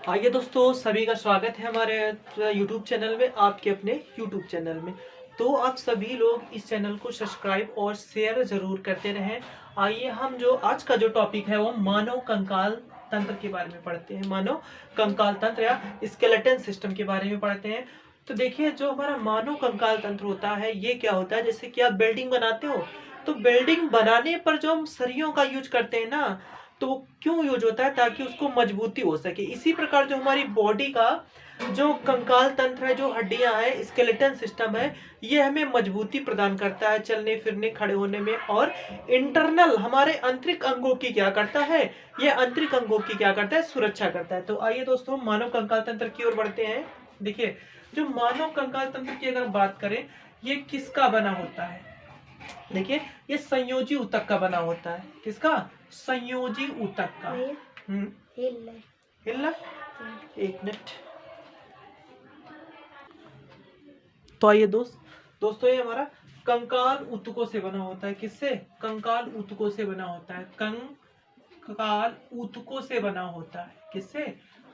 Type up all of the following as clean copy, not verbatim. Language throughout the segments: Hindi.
आइए दोस्तों, सभी का स्वागत है हमारे YouTube चैनल में, आपके अपने YouTube चैनल में। तो आप सभी लोग इस चैनल को सब्सक्राइब और शेयर ज़रूर करते रहें। आइए हम जो आज का जो टॉपिक है वो मानव कंकाल तंत्र के बारे में पढ़ते हैं। मानव कंकाल तंत्र या स्केलेटन सिस्टम के बारे में पढ़ते हैं। तो देखिए, जो हमारा मानव कंकाल तंत्र होता है ये क्या होता है, जैसे कि आप बिल्डिंग बनाते हो तो बिल्डिंग बनाने पर जो हम सरियों का यूज करते हैं ना, तो वो क्यों यूज होता है, ताकि उसको मजबूती हो सके। इसी प्रकार जो हमारी बॉडी का जो कंकाल तंत्र है, जो हड्डियां है, स्केलेटन सिस्टम है, ये हमें मजबूती प्रदान करता है चलने फिरने खड़े होने में। और इंटरनल हमारे आंतरिक अंगों की क्या करता है, ये आंतरिक अंगों की क्या करता है, सुरक्षा करता है। तो आइए दोस्तों, मानव कंकाल तंत्र की ओर बढ़ते हैं। देखिए, जो मानव कंकाल तंत्र की अगर बात करें, ये किसका बना होता है। देखिए, ये संयोजी ऊतक का बना होता है। किसका? संयोजी ऊतक का। हिल एक मिनट। तो आइए दोस्तों, ये हमारा कंकाल ऊतकों से बना होता है। किससे? कंकाल ऊतकों से बना होता है। कंकाल ऊतकों से बना होता है। किससे?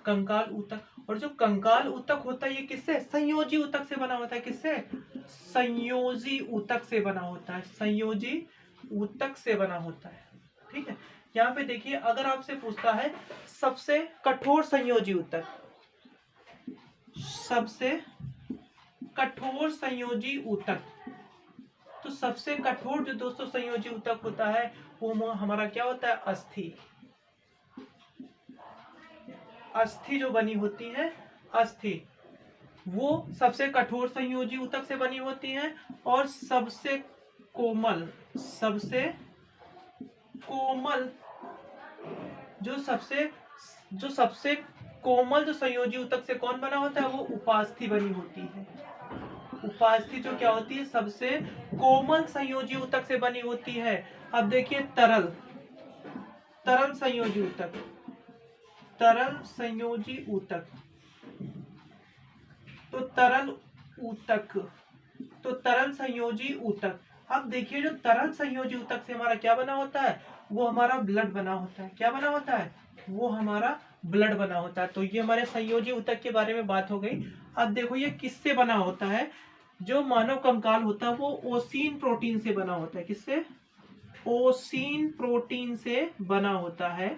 कंकाल ऊतक। और जो कंकाल ऊतक होता है ये किससे? संयोजी ऊतक से बना होता है। किससे? संयोजी ऊतक से बना होता है। संयोजी ऊतक से बना होता है। ठीक है, यहाँ पे देखिए, अगर आपसे पूछता है सबसे कठोर संयोजी ऊतक, सबसे कठोर संयोजी ऊतक, तो सबसे कठोर जो दोस्तों संयोजी ऊतक होता है वो हमारा क्या होता है? अस्थि। अस्थि जो बनी होती है, अस्थि, वो सबसे कठोर संयोजी ऊतक से बनी होती है। और सबसे कोमल, सबसे कोमल जो सबसे कोमल जो संयोजी ऊतक से कौन बना होता है, वो उपास्थि बनी होती है। उपास्थि जो क्या होती है, सबसे कोमल संयोजी ऊतक से बनी होती है। अब देखिए, तरल तरल संयोजी ऊतक, तरल संयोजी ऊतक, तो तरल ऊतक, तो तरल संयोजी ऊतक। अब देखिए, जो तरल संयोजी ऊतक से हमारा क्या बना होता है, वो हमारा ब्लड बना होता है। क्या बना होता है? वो हमारा ब्लड बना होता है। तो ये हमारे संयोजी ऊतक के बारे में बात हो गई। अब देखो, ये किससे बना होता है। जो मानव कंकाल होता है वो ओसीन प्रोटीन से बना होता है। किससे? ओसीन प्रोटीन से बना होता है।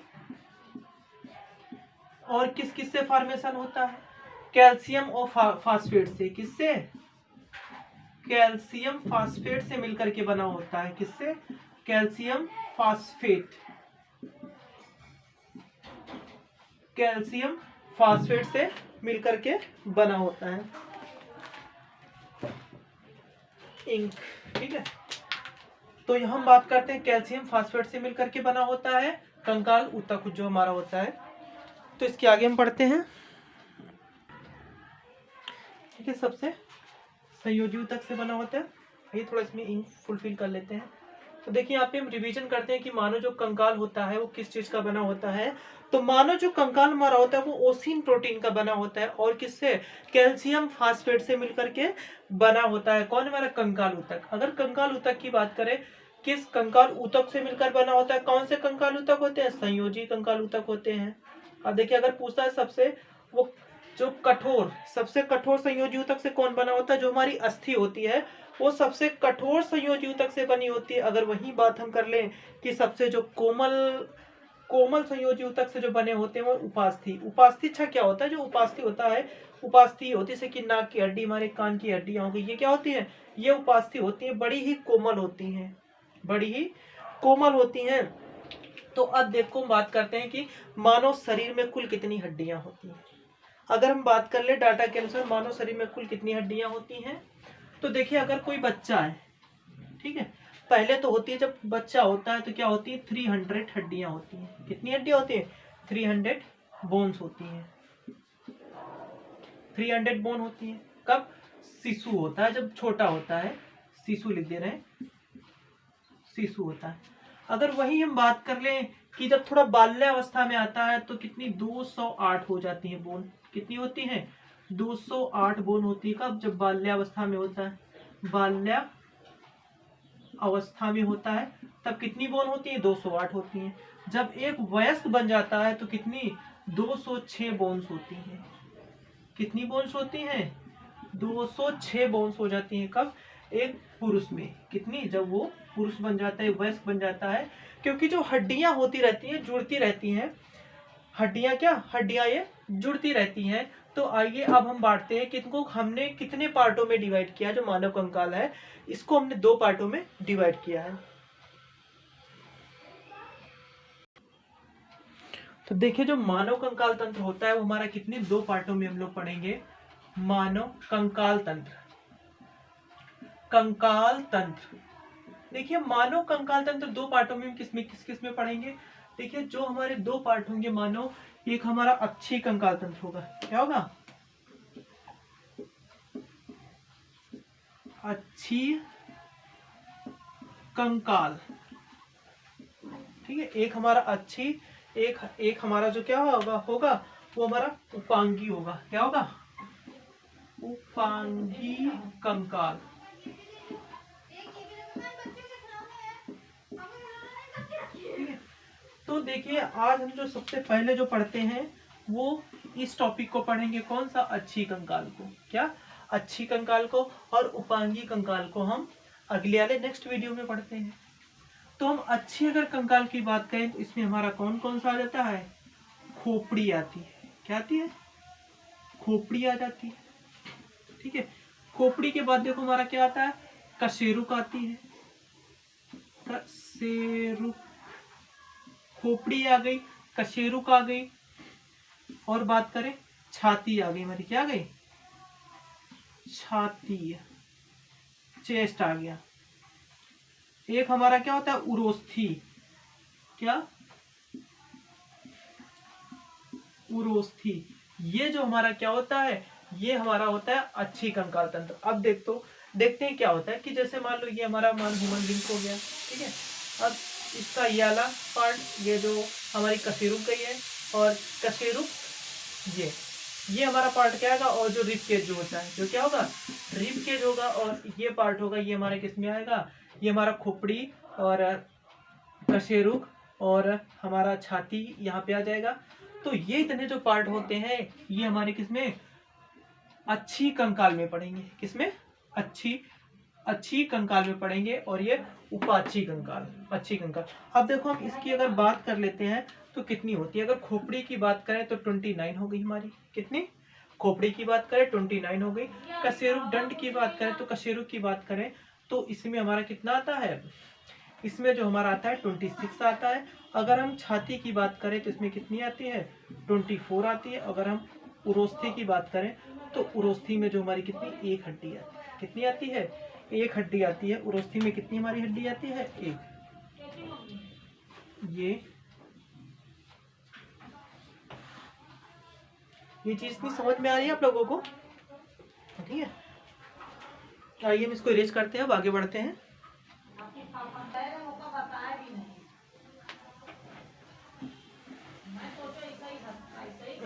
और किस किस से फॉर्मेशन होता है? कैल्शियम और फास्फेट से। किससे? कैल्शियम फास्फेट से मिलकर के बना होता है। किससे? कैल्शियम फास्फेट, कैल्शियम फास्फेट से मिलकर के बना होता है। इंक, ठीक है। तो यहाँ हम बात करते हैं कैल्शियम फास्फेट से मिलकर के बना होता है कंकाल ऊतक जो हमारा होता है। तो इसके आगे हम पढ़ते हैं। ठीक है, सबसे संयोजी ऊतक से बना होता है। ये थोड़ा इसमें इंक फुलफिल कर लेते हैं। तो देखिए, यहाँ पे हम रिवीजन करते हैं कि मानव जो कंकाल होता है वो किस चीज का बना होता है। तो मानव जो कंकाल हमारा होता है वो ओसिन प्रोटीन का बना होता है। और किससे? कैल्शियम फास्फेट से मिलकर के बना होता है। कौन? हमारा कंकाल ऊतक। अगर कंकाल ऊतक की बात करें, किस कंकाल ऊतक से मिलकर बना होता है? कौन से कंकाल ऊतक होते हैं? संयोजी कंकाल ऊतक होते हैं। अब देखिए, अगर पूछता है सबसे वो जो कठोर, सबसे कठोर संयोजी ऊतक से कौन बना होता है, जो हमारी अस्थि होती है वो सबसे कठोर संयोजी ऊतक से बनी होती है। अगर वही बात हम कर लें कि सबसे जो कोमल संयोजी ऊतक से जो बने होते हैं वो उपास्थि। उपास्थि अच्छा क्या होता है? जो उपास्थि होता है, उपास्थि होती है जैसे कि नाक की हड्डी, हमारे कान की हड्डियां हो गई, ये क्या होती है? ये उपास्थि होती है। बड़ी ही कोमल होती हैं, बड़ी ही कोमल होती हैं। तो अब देखो, बात करते हैं कि मानव शरीर में कुल कितनी हड्डियां होती हैं। अगर हम बात कर ले डाटा के अनुसार, मानव शरीर में कुल कितनी हड्डियां होती हैं। तो देखिए, अगर कोई बच्चा है, ठीक है, पहले तो होती है, जब बच्चा होता है तो क्या होती है? 300 हड्डियां होती हैं। कितनी हड्डियां होती है? 300 बोन्स होती हैं। 300 बोन होती है। कब? शिशु होता है, जब छोटा होता है। शिशु लिख दे रहे हैं, शिशु होता है। अगर वही हम बात कर लें कि जब थोड़ा बाल्यावस्था में आता है तो कितनी? 208 हो जाती है बोन। कितनी होती है? 208 बोन होती है। कब? जब बाल्यावस्था में होता है। बाल्या अवस्था में होता है तब कितनी बोन होती है? 208 होती है। जब एक वयस्क बन जाता है तो कितनी? 206 बोन्स होती हैं। कितनी बोन्स होती हैं? 206 बोन्स हो जाती हैं। कब? एक पुरुष में। कितनी? जब वो पुरुष बन जाता है, वयस्क बन जाता है। क्योंकि जो हड्डियां होती रहती हैं, जुड़ती रहती हैं। हड्डियां क्या? हड्डियां ये जुड़ती रहती हैं। तो आइए अब हम बांटते हैं कि इनको हमने कितने पार्टों में डिवाइड किया। जो मानव कंकाल है इसको हमने 2 पार्टों में डिवाइड किया है। तो देखिए जो मानव कंकाल तंत्र होता है वो हमारा कितने 2 पार्टों में हम लोग पढ़ेंगे। मानव कंकाल तंत्र। कंकाल तंत्र देखिए मानव कंकाल तंत्र 2 पार्टों में किस में पढ़ेंगे। देखिए जो हमारे 2 पार्ट होंगे मानव, एक हमारा अक्षीय कंकाल तंत्र होगा। क्या होगा? अक्षीय कंकाल। ठीक है, एक हमारा अक्षीय, एक हमारा जो क्या होगा वो हमारा उपांगी होगा। क्या होगा? उपांगी कंकाल। तो देखिए आज हम जो सबसे पहले जो पढ़ते हैं वो इस टॉपिक को पढ़ेंगे। कौन सा? अक्षीय कंकाल को। क्या? अक्षीय कंकाल को। और उपांगी कंकाल को हम अगले वाले नेक्स्ट वीडियो में पढ़ते हैं। तो हम अक्षीय अगर कंकाल की बात करें तो इसमें हमारा कौन कौन सा आ जाता है? खोपड़ी आती है। क्या आती है? खोपड़ी आ जाती है। ठीक है, खोपड़ी के बाद देखो हमारा क्या आता है? कशेरुक आती है। कशेरुक, खोपड़ी आ गई, कशेरुक आ गई, और बात करें छाती आ गई हमारी। क्या आ गई? छाती, चेस्ट आ गया। एक हमारा क्या होता है? उरोस्थी। क्या? उरोस्थी। ये जो हमारा क्या होता है? ये हमारा होता है अक्षीय कंकाल तंत्र। अब देखते हैं क्या होता है कि जैसे मान लो ये हमारा ह्यूमन लिंक हो गया। ठीक है, अब इसका ये वाला पार्ट, ये जो हमारी कशेरुक गई है, और कशेरुक ये हमारा पार्ट क्या आएगा? और जो रिब केज जो होता है, जो क्या होगा? रिब केज होगा। और ये पार्ट होगा, ये हमारे किस में आएगा? ये हमारा खोपड़ी और कशेरुक और हमारा छाती यहाँ पे आ जाएगा। तो ये इतने जो पार्ट होते हैं ये हमारे किसमें? अक्षीय कंकाल में पढ़ेंगे। किसमें? अक्षीय कंकाल में पढ़ेंगे। और ये उपाक्षीय कंकाल, अक्षीय कंकाल। अब देखो हम इसकी अगर बात कर लेते हैं तो कितनी होती है। अगर खोपड़ी की बात करें तो 29 हो गई हमारी। कितनी? खोपड़ी की बात करें 29 हो गई। कशेरुक दंड की बात करें तो कशेरुक की बात करें तो इसमें हमारा कितना आता है? इसमें जो हमारा आता है 26 आता है। अगर हम छाती की बात करें तो इसमें कितनी आती है? 24 आती है। अगर हम उरोस्थी की बात करें तो उरोस्थी में जो हमारी कितनी? एक हड्डी आती है। कितनी आती है? एक हड्डी आती है। उरोस्थी में कितनी हमारी हड्डी आती है? एक। ये चीज नहीं समझ में आ रही है आप लोगों को? ठीक है, आइए हम इसको इरेज करते हैं, अब आगे बढ़ते हैं।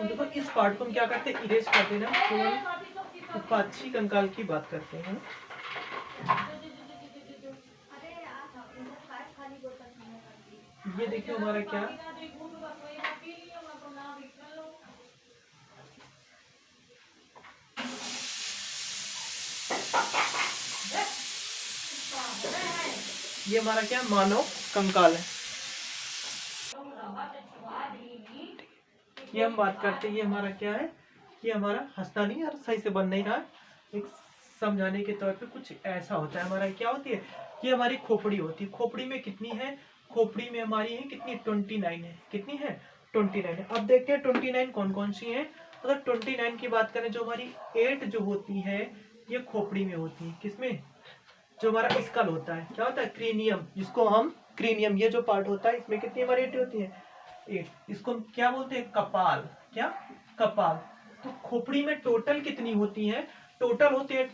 देखो इस पार्ट को हम क्या करते हैं? इरेज करते हैं। तो उपाक्षीय कंकाल की बात करते हैं। ये देखिए हमारा क्या? ये हमारा क्या? मानव कंकाल है। ये हम बात करते हैं, ये हमारा क्या है? ये हमारा हंसना नहीं यार, सही से बन नहीं रहा। एक समझाने के तौर पे कुछ ऐसा होता है। हमारा क्या होती है? ये हमारी खोपड़ी होती है। खोपड़ी में कितनी है? खोपड़ी में हमारी है कितनी? 29 है। कितनी है? 29 है। अब देखते हैं 29 कौन कौन सी है। अगर 29 की बात करें, जो हमारी 8 जो होती है ये खोपड़ी में होती है। किसमें? जो हमारा स्कल होता है, क्या होता है? क्रीनियम, जिसको हम क्रीनियम, ये जो पार्ट होता है इसमें कितनी हमारी 8 होती है? 8। इसको हम क्या बोलते हैं? कपाल। क्या? कपाल। तो खोपड़ी में टोटल कितनी होती है? टोटल होती है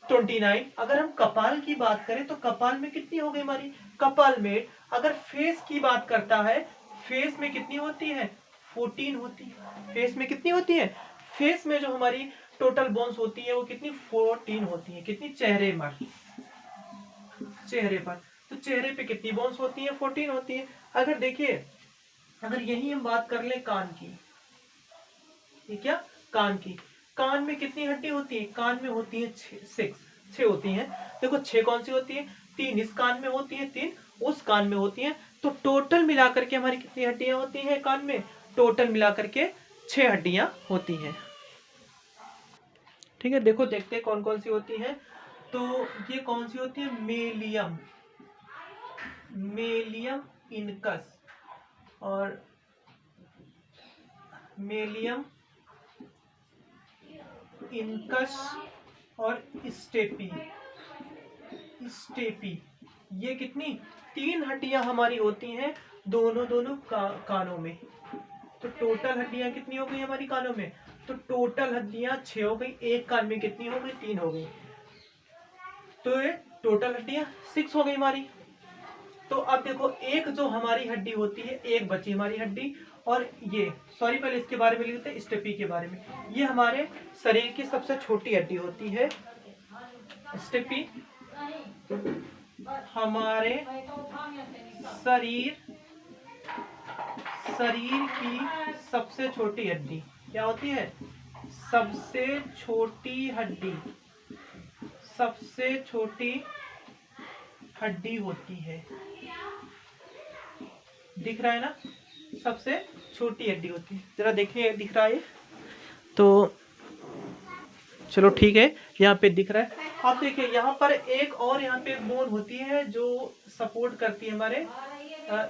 29। अगर हम कपाल की बात करें तो कपाल में कितनी हो गई हमारी? कपाल में। अगर फेस की बात करता है, फेस में कितनी होती है? 14 होती है। फेस में कितनी होती है? फेस में जो हमारी टोटल बोन्स होती है वो कितनी? 14 होती है। कितनी? चेहरे पर। चेहरे पर। तो चेहरे पे कितनी बोन्स होती है? 14 होती है। अगर देखिए, अगर यही हम बात कर ले कान की, ये क्या, कान की। कान में कितनी हड्डी होती है, कान में होती है 6 होती हैं। देखो 6 कौन सी होती है, 3 इस कान में होती है, 3 उस कान में होती हैं। तो टोटल मिलाकर के हमारी कितनी हड्डियां होती हैं कान में, टोटल मिलाकर के 6 हड्डियां होती हैं। ठीक है, देखो देखते हैं कौन कौन सी होती हैं। तो ये कौन सी होती है, मेलियम, मेलियम इनकस और मेलियम इनकस और स्टेपी, स्टेपी। ये कितनी, 3 हड्डियां हमारी होती हैं दोनों कानों में। तो टोटल हड्डियां कितनी हो गई हमारी कानों में, तो टोटल हड्डियां 6 हो गई। एक कान में कितनी हो गई, 3 हो गई। तो ये टोटल हड्डियां 6 हो गई हमारी। तो अब देखो एक जो हमारी हड्डी होती है, एक बची हमारी हड्डी। और ये सॉरी पहले इसके बारे में लिखते हैं, स्टेपी के बारे में। ये हमारे शरीर की सबसे छोटी हड्डी होती है स्टेपी, हमारे शरीर की सबसे छोटी हड्डी क्या होती है, सबसे छोटी हड्डी, सबसे छोटी हड्डी होती है। दिख रहा है ना, सबसे छोटी हड्डी होती है। जरा देखिए दिख रहा है, तो चलो ठीक है, यहाँ पे दिख रहा है। अब देखिए यहाँ पर एक और यहाँ पे बोन होती है जो सपोर्ट करती है हमारे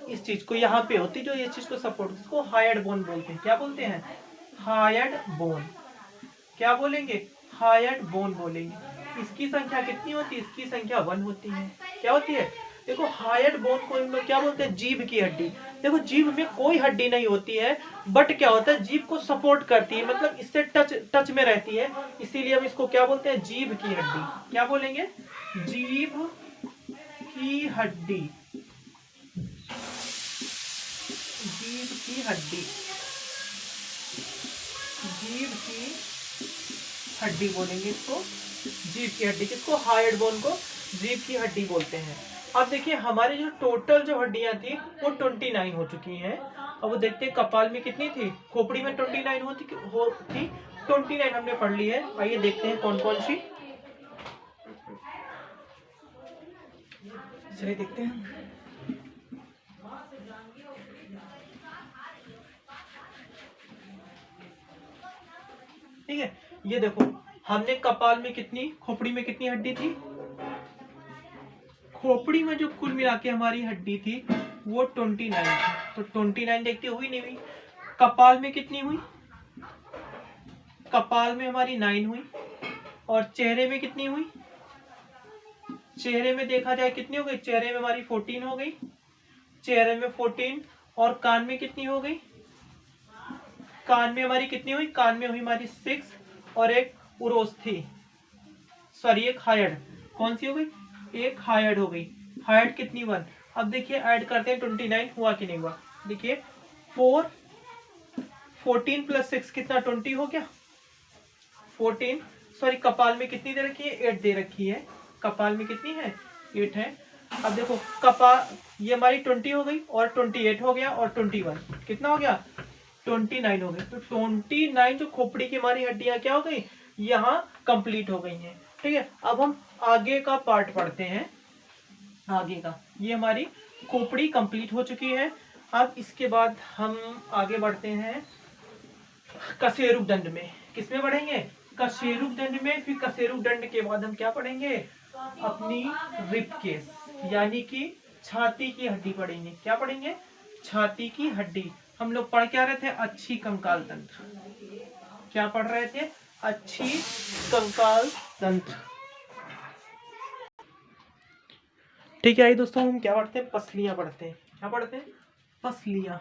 इस चीज को, यहाँ पे होती है जो ये चीज को सपोर्ट, इसको हायर्ड बोन बोलते हैं। क्या बोलते हैं, हायर्ड बोन। क्या बोलेंगे, हायर्ड बोन बोलेंगे। इसकी संख्या कितनी होती है, इसकी संख्या 1 होती है। क्या होती है, देखो हायर्ड बोन को हम लोग क्या बोलते हैं, जीभ की हड्डी। देखो जीभ में कोई हड्डी नहीं होती है, बट क्या होता है, जीभ को सपोर्ट करती है, मतलब इससे टच में रहती है, इसीलिए हम इसको क्या बोलते हैं, जीभ की हड्डी। क्या बोलेंगे, जीभ की हड्डी, जीभ की हड्डी, जीभ की हड्डी बोलेंगे इसको, जीभ की हड्डी। किसको, हायर्ड बोन को जीभ की हड्डी बोलते हैं। अब देखिए हमारी जो टोटल जो हड्डियां थी वो 29 हो चुकी हैं। अब वो देखते हैं कपाल में कितनी थी, खोपड़ी में 29 थी, 29 हमने पढ़ ली है। आइए देखते हैं कौन कौन सी, चलिए देखते हैं। ठीक है, ये देखो हमने कपाल में कितनी, खोपड़ी में कितनी हड्डी थी, खोपड़ी में जो कुल मिला के हमारी हड्डी थी वो 29 थी। तो 29 देखते हुई नहीं हुई। कपाल में कितनी हुई, कपाल में हमारी 9 हुई। और चेहरे में कितनी हुई, चेहरे में देखा जाए कितनी हो गई, चेहरे में हमारी 14 हो गई, चेहरे में 14। और कान में कितनी हो गई, कान में हमारी कितनी हुई, कान में हुई हमारी 6। और एक उरोस थी, सॉरी एक हायर्ड, कौन सी हो गई, एक हायर्ड हो गई। हायर्ड कितनी, 1। अब देखिए ऐड करते हैं 29 हुआ कि नहीं हुआ। देखिए 14 प्लस 6 कितना, 20 हो गया। 14 सॉरी कपाल में कितनी दे रखी है, 8 दे रखी है। कपाल में कितनी है, 8 है। अब देखो कपाल, ये हमारी 20 हो गई और 28 हो गया और 21 कितना हो गया, 29 हो गए। तो 29 जो खोपड़ी की हमारी हड्डियां क्या हो गई, यहाँ कंप्लीट हो गई हैं। ठीक है, अब हम आगे का पार्ट पढ़ते हैं। आगे का, ये हमारी खोपड़ी कंप्लीट हो चुकी है। अब इसके बाद हम आगे बढ़ते हैं कशेरुक दंड में। किसमें बढ़ेंगे, कशेरुक दंड में। फिर कशेरुक दंड के बाद हम क्या पढ़ेंगे, अपनी रिब केस यानी कि छाती की हड्डी पढ़ेंगे। क्या पढ़ेंगे, छाती की हड्डी। हम लोग पढ़ क्या रहे थे, अच्छी कंकाल तंत्र। क्या पढ़ रहे थे, अच्छी कंकाल तंत्र। ठीक है, आइए दोस्तों हम क्या पढ़ते हैं, पसलियां पढ़ते हैं। क्या पढ़ते हैं, पसलियां,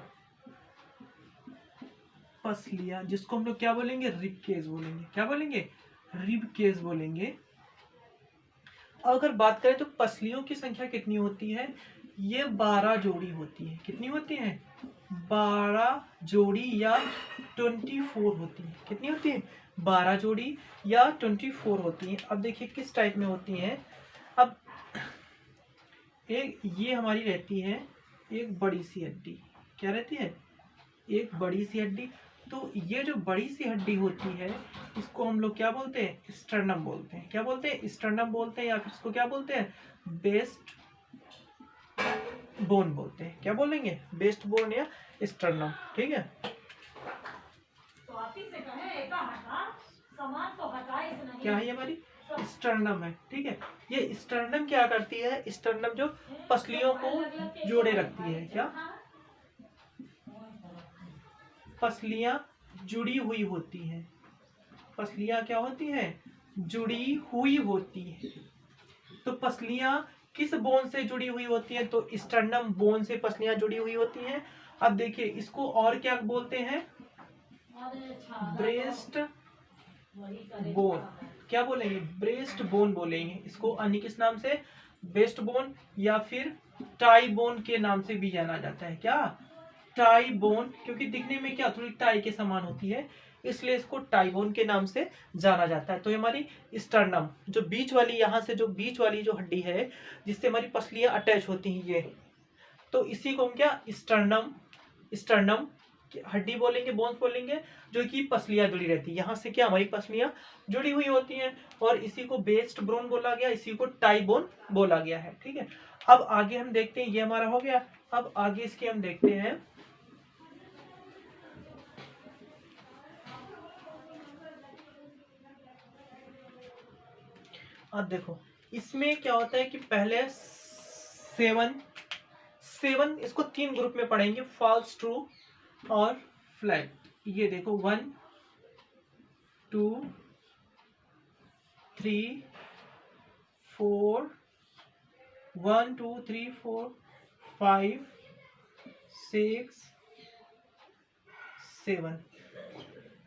पसलियां, जिसको हम लोग क्या बोलेंगे, रिब केस बोलेंगे। क्या बोलेंगे, रिब केस बोलेंगे। अगर बात करें तो पसलियों की संख्या कितनी होती है, ये 12 जोड़ी होती है। कितनी होती है, 12 जोड़ी या 24 होती है। कितनी होती है, 12 जोड़ी या 24 होती है। अब देखिए किस टाइप में होती है। अब एक ये हमारी रहती है एक बड़ी सी हड्डी। क्या रहती है, एक बड़ी सी हड्डी। तो ये जो बड़ी सी हड्डी होती है इसको हम लोग क्या बोलते हैं, स्टर्नम बोलते हैं। क्या बोलते हैं, स्टर्नम बोलते हैं, या फिर इसको क्या बोलते हैं, बेस्ट बोन बोलते हैं। क्या बोलेंगे, बेस्ट बोन या स्टर्नम। ठीक है, क्या है, ये हमारी स्टर्नम है। ठीक है, ये स्टर्नम क्या करती है, स्टर्नम जो पसलियों को जोड़े रखती है, क्या पसलियां जुड़ी हुई होती हैं, पसलियां क्या होती हैं, जुड़ी हुई होती है। तो पसलियां किस बोन से जुड़ी हुई होती हैं, तो स्टर्नम बोन से पसलियां जुड़ी हुई होती हैं। अब देखिए इसको और क्या बोलते हैं, ब्रेस्ट बोन। क्या बोलेंगे, ब्रेस्ट बोन बोलेंगे इसको, अन्य किस नाम से, बेस्ट बोन, या फिर टाई बोन के नाम से भी जाना जाता है। क्या, टाई बोन, क्योंकि दिखने में क्या थोड़ी टाई के समान होती है, इसलिए इसको टाई बोन के नाम से जाना जाता है। तो ये हमारी स्टर्नम, जो बीच वाली, यहाँ से जो बीच वाली जो हड्डी है जिससे हमारी पसलियां अटैच होती हैं, ये, तो इसी को हम क्या, स्टर्नम, स्टर्नम हड्डी बोलेंगे, बोन्स बोलेंगे, जो कि पसलियां जुड़ी रहती है। यहाँ से क्या, हमारी पसलियां जुड़ी हुई होती हैं, और इसी को बेस्ट बोन बोला गया, इसी को टाई बोन बोला गया है। ठीक है, अब आगे हम देखते हैं, ये हमारा हो गया। अब आगे इसके हम देखते हैं, अब देखो इसमें क्या होता है कि पहले सेवन इसको 3 ग्रुप में पढ़ेंगे, फॉल्स, ट्रू और फ्लैट। ये देखो 1 2 3 4 1 2 3 4 5 6 7,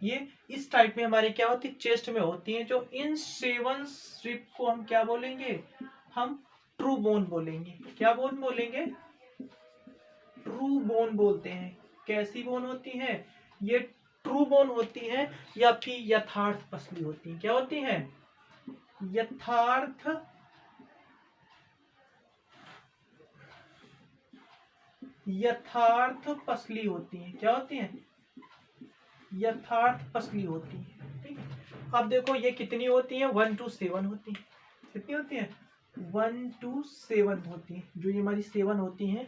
ये इस टाइप में हमारे क्या होती है, चेस्ट में होती हैं। जो इन 7 स्ट्रिप को हम क्या बोलेंगे, हम ट्रू बोन बोलेंगे। क्या बोन बोलेंगे, ट्रू बोन बोलते हैं। कैसी बोन होती है, ये ट्रू बोन होती है, या फिर यथार्थ पसली होती है। क्या होती है, यथार्थ पसली होती है। क्या होती है, यथार्थ पसली होती है। ठीक है, अब देखो ये कितनी होती है, 1 to 7 होती है। कितनी होती है, 1 to 7 होती है। जो ये हमारी 7 होती हैं,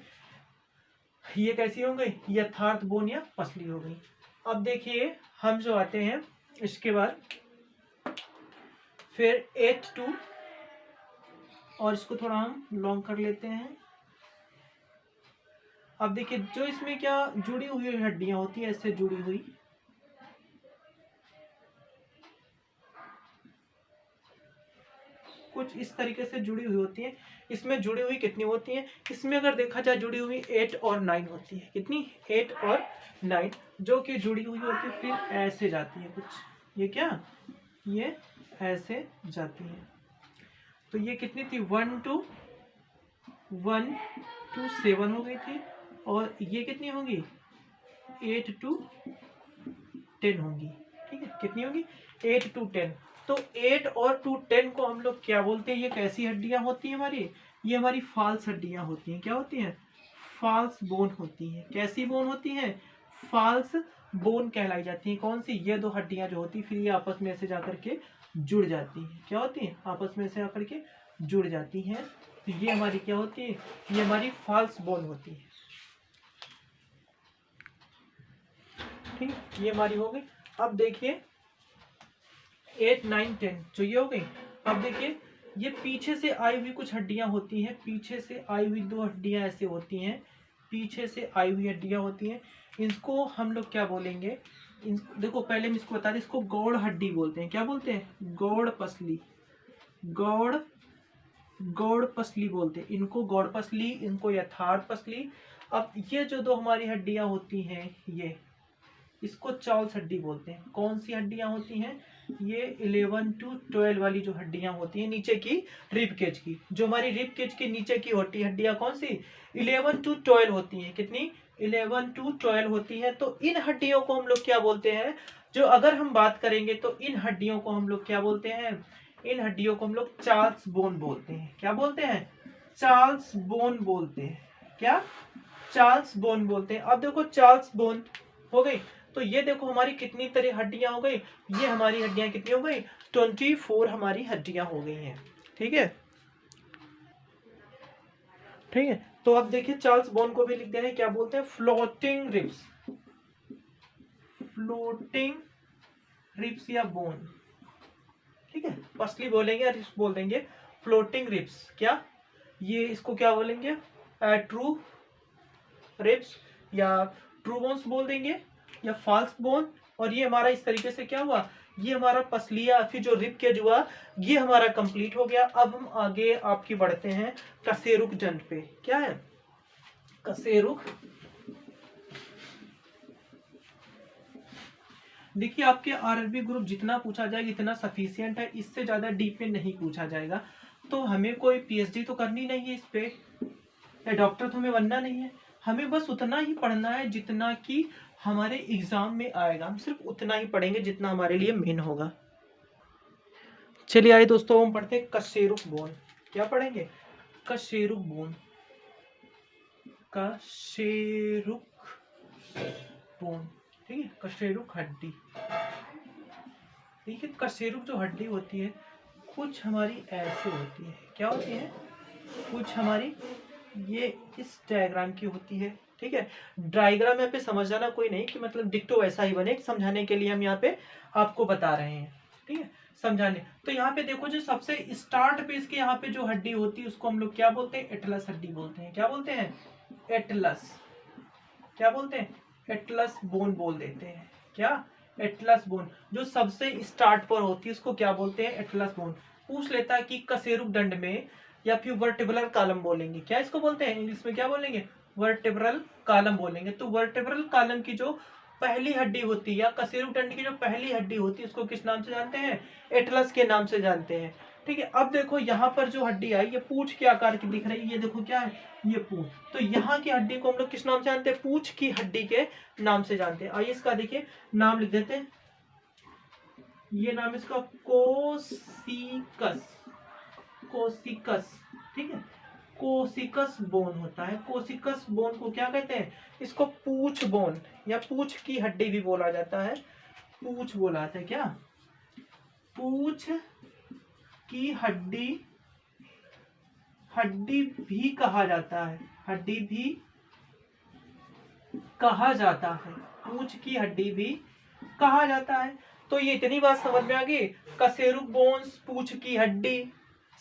ये कैसी हो गई, यथार्थ बोन या पसली हो गई। अब देखिए हम जो आते हैं इसके बाद फिर 8 to, और इसको थोड़ा हम लॉन्ग कर लेते हैं। अब देखिए जो इसमें क्या जुड़ी हुई हड्डियां होती है, ऐसे जुड़ी हुई, कुछ इस तरीके से जुड़ी हुई होती है। इसमें जुड़ी हुई कितनी होती है, इसमें अगर देखा जाए जुड़ी हुई 8 और 9 होती है। कितनी, 8 और 9, जो कि जुड़ी हुई होती है, फिर ऐसे जाती है कुछ, ये क्या, ये ऐसे जाती है। तो ये कितनी थी, 1 to 7 हो गई थी, और ये कितनी होगी, 8 to 10 होगी। ठीक है, कितनी होगी, 8 to 10। तो 8 और 2 10 को हम लोग क्या बोलते हैं, ये कैसी हड्डियां होती हैं हमारी, ये हमारी फॉल्स हड्डियां होती हैं। क्या होती हैं, फॉल्स बोन होती हैं। कैसी बोन होती हैं, फॉल्स बोन कहलाई जाती है। कौन सी, ये 2 हड्डियां जो होती है, फिर ये आपस में से जाकर के जुड़ जाती हैं। क्या होती है, आपस में से आकर के जुड़ जाती हैं। तो ये हमारी क्या होती है, ये हमारी फॉल्स बोन होती है। ठीक है, ये हमारी हो गई। अब देखिए 8 9 10 जो ये हो गई। अब देखिए ये पीछे से आई हुई कुछ हड्डियां होती हैं, पीछे से आई हुई 2 हड्डियां ऐसे होती हैं, पीछे से आई हुई हड्डियां होती हैं। इनको हम लोग क्या बोलेंगे, देखो पहले हम इसको बता दें, इसको गौड़ हड्डी बोलते हैं। क्या बोलते हैं, गौड़ पसली, गौड़ पसली बोलते हैं इनको, गौड़ पसली, इनको यथार्थ पसली। अब ये जो 2 हमारी हड्डियां होती हैं, ये इसको चार्ल्स हड्डी बोलते हैं। कौन सी हड्डियां होती हैं, ये 11 to 12 वाली जो हड्डियां होती हैं नीचे की रिब केज की, जो हमारी रिब केज की नीचे की होती हड्डियां कौन सी, 11 to 12 होती हैं। कितनी, 11 to 12 होती हैं। तो इन हड्डियों को हम लोग क्या बोलते हैं, जो अगर हम बात करेंगे तो इन हड्डियों को हम लोग क्या बोलते हैं, इन हड्डियों को हम लोग चार्ल्स बोन बोलते हैं। क्या बोलते हैं, चार्ल्स बोन बोलते हैं। क्या, चार्ल्स बोन बोलते हैं। अब देखो चार्ल्स बोन हो गई। तो ये देखो हमारी कितनी तरह हड्डियां हो गई, ये हमारी हड्डियां कितनी हो गई, 24 हमारी हड्डियां हो गई हैं। ठीक है, ठीक है। तो अब देखिए चार्ल्स बोन को भी लिख दे रहे हैं, क्या बोलते हैं, फ्लोटिंग रिब्स, फ्लोटिंग रिब्स या बोन। ठीक है, पसली बोलेंगे, रिब्स बोल देंगे, फ्लोटिंग रिब्स। क्या ये इसको क्या बोलेंगे, ट्रू रिब्स या ट्रू बोन्स बोल देंगे या फॉल्स बोन। और ये हमारा इस तरीके से क्या हुआ, ये हमारा पसलिया फिर जो रिब केज हुआ ये हमारा कंप्लीट हो गया। अब हम आगे आपकी बढ़ते हैं कशेरुक दंड पे। क्या है कशेरुक, देखिए आपके आरआरबी ग्रुप जितना पूछा जाएगा इतना सफिशिएंट है, इससे ज्यादा डीप में नहीं पूछा जाएगा। तो हमें कोई पीएचडी तो करनी नहीं है इस पे, या डॉक्टर तो हमें बनना नहीं है, हमें बस उतना ही पढ़ना है जितना कि हमारे एग्जाम में आएगा। हम सिर्फ उतना ही पढ़ेंगे जितना हमारे लिए मेन होगा। चलिए आइए दोस्तों हम पढ़ते हैं कशेरुक बोन। क्या पढ़ेंगे, कशेरुक बोन, कशेरुक बोन। ठीक है, कशेरुक हड्डी। देखिए कशेरुक जो हड्डी होती है कुछ हमारी ऐसे होती है, क्या होती है, कुछ हमारी ये इस डायग्राम की होती है। ठीक है, डायग्राम यहाँ पे समझ जाना कोई नहीं कि मतलब डिक्टो वैसा ही बने, समझाने के लिए हम यहाँ पे आपको बता रहे हैं। ठीक है, समझाने। तो यहाँ पे देखो जो सबसे स्टार्ट पे इसके यहाँ पे जो हड्डी होती है उसको हम लोग क्या बोलते हैं, एटलस हड्डी बोलते हैं। क्या बोलते हैं, एटलस। क्या बोलते हैं, एटलस बोन बोल देते हैं। क्या, एटलस बोन जो सबसे स्टार्ट पर होती है उसको क्या बोलते हैं, एटलस बोन। पूछ लेता है कि कशेरुक दंड में, या फिर वर्टिब्रल कॉलम बोलेंगे, क्या इसको बोलते हैं इंग्लिश में, क्या बोलेंगे, वर्टिब्रल कॉलम बोलेंगे। तो वर्टिब्रल कॉलम की जो पहली हड्डी होती है या कशेरुक दंड की जो पहली हड्डी होती है उसको किस नाम से जानते हैं, एटलस के नाम से जानते हैं। ठीक है, अब देखो यहाँ पर जो हड्डी आई ये पूंछ के आकार की दिख रही है, ये देखो क्या है, ये पूंछ। तो यहाँ की हड्डी को हम लोग किस नाम से जानते हैं, पूंछ की हड्डी के नाम से जानते हैं। आइए इसका देखिए नाम लिख देते हैं, ये नाम इसका कोसिकस, कोसिकस। ठीक है, कोसिकस बोन होता है। कोसिकस बोन को क्या कहते हैं, इसको पूंछ बोन या पूंछ की हड्डी भी बोला जाता है, पूंछ बोला जाता है। क्या, पूंछ की हड्डी, हड्डी भी कहा जाता है, हड्डी भी कहा जाता है, पूंछ की हड्डी भी कहा जाता है। तो ये इतनी बात समझ में आ गई, कशेरुक बोन्स, पूंछ की हड्डी,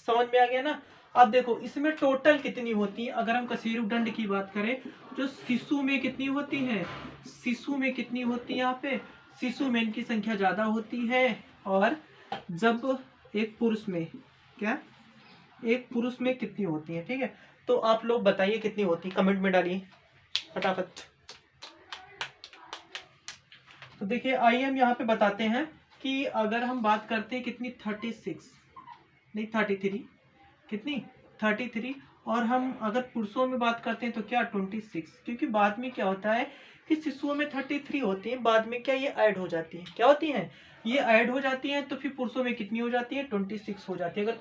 समझ में आ गया ना। अब देखो इसमें टोटल कितनी होती है, अगर हम कशेरुक दंड की बात करें जो शिशु में कितनी होती है, शिशु में कितनी होती है, यहाँ पे शिशु में इनकी संख्या ज्यादा होती है। और जब एक पुरुष में, क्या, एक पुरुष में कितनी होती है। ठीक है, तो आप लोग बताइए कितनी होती है, कमेंट में डालिए फटाफट। तो देखिए आइए हम यहाँ पे बताते हैं कि अगर हम बात करते हैं कितनी, 36 नहीं 33, कितनी 33। और हम अगर पुरुषों में बात करते हैं तो क्या 26, क्योंकि बाद में क्या होता है कि शिशुओं में 33 होती है, बाद में क्या ये ऐड हो जाती है, क्या होती है, ये ऐड हो जाती है। तो फिर पुरुषों में कितनी हो जाती है, 26 हो जाती है। अगर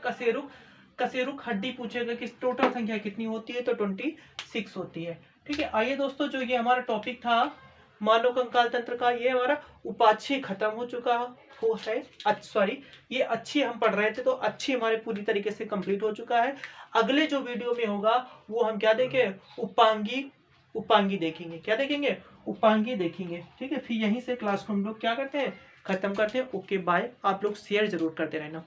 कशेरुक हड्डी पूछेगा कि टोटल संख्या कितनी होती है तो 26 होती है। ठीक है, आइए दोस्तों जो ये हमारा टॉपिक था मानव कंकाल तंत्र का, ये हमारा उपाक्षी खत्म हो चुका हो है, सॉरी ये अच्छी हम पढ़ रहे थे तो अच्छी हमारे पूरी तरीके से कंप्लीट हो चुका है। अगले जो वीडियो में होगा वो हम क्या देखें, उपांगी देखेंगे। क्या देखेंगे, उपांगी देखेंगे। ठीक है, फिर यहीं से क्लास को हम लोग क्या करते हैं, खत्म करते हैं। ओके बाय, आप लोग शेयर जरूर करते रहना।